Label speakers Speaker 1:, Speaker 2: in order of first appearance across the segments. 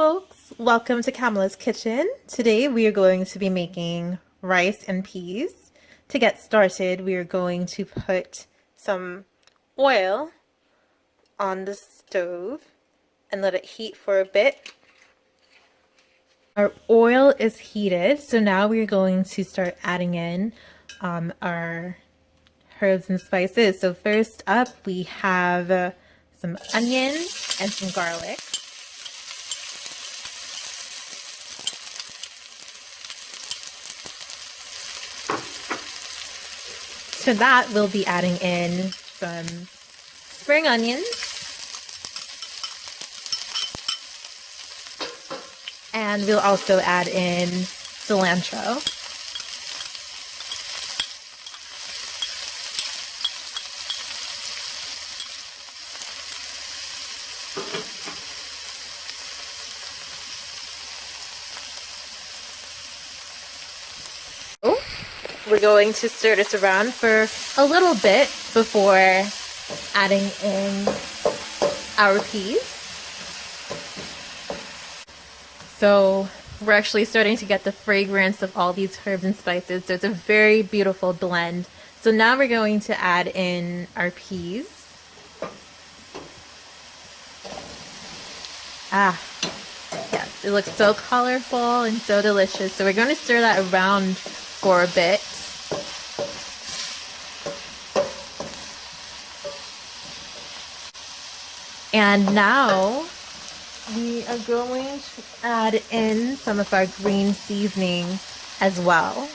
Speaker 1: folks, welcome to Camella's Kitchen. Today we are going to be making rice and peas. To get started, we are going to put some oil on the stove and let it heat for a bit. Our oil is heated, so now we're going to start adding in our herbs and spices. So first up, we have some onion and some garlic. To that, we'll be adding in some spring onions and we'll also add in cilantro. We're going to stir this around for a little bit before adding in our peas. So we're actually starting to get the fragrance of all these herbs and spices, so it's a very beautiful blend. So now we're going to add in our peas. Yes, it looks so colorful and so delicious. So we're going to stir that around for a bit. And now we are going to add in some of our green seasoning as well.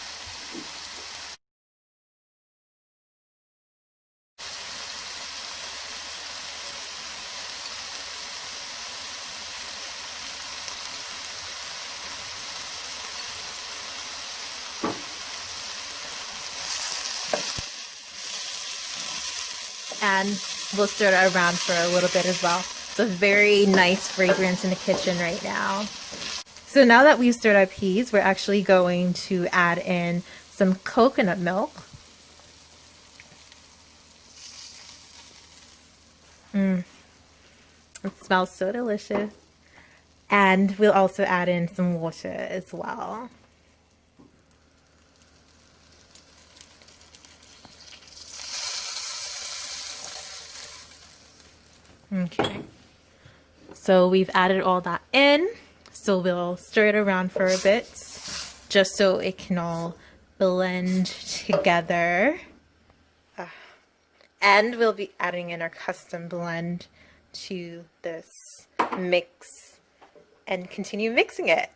Speaker 1: And we'll stir it around for a little bit as well. It's a very nice fragrance in the kitchen right now. So now that we've stirred our peas, we're actually going to add in some coconut milk. It smells so delicious. And we'll also add in some water as well. Okay, so we've added all that in, so we'll stir it around for a bit just so it can all blend together. And we'll be adding in our custom blend to this mix and continue mixing it.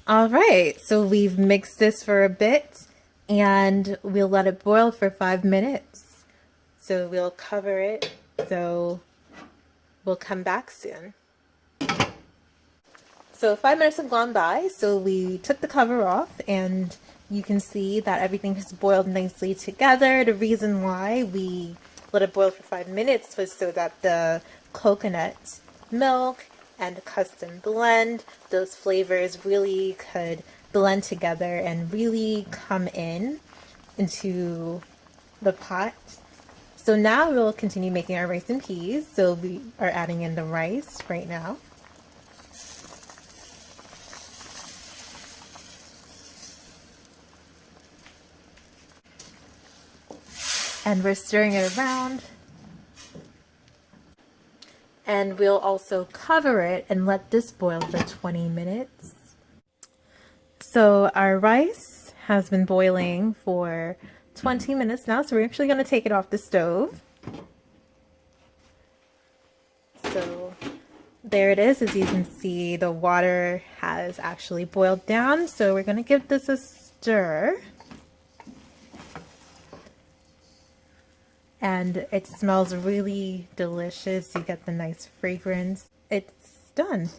Speaker 1: All right, so we've mixed this for a bit and we'll let it boil for 5 minutes. So we'll cover it, so we'll come back soon. So 5 minutes have gone by, so we took the cover off and you can see that everything has boiled nicely together. The reason why we let it boil for 5 minutes was so that the coconut milk and the custom blend, those flavors really could blend together and really come into the pot. So now we'll continue making our rice and peas. So we are adding in the rice right now. And we're stirring it around. And we'll also cover it and let this boil for 20 minutes. So our rice has been boiling for 20 minutes now, so we're actually going to take it off the stove. So there it is. As you can see, the water has actually boiled down, so we're going to give this a stir. And it smells really delicious. You get the nice fragrance. It's done.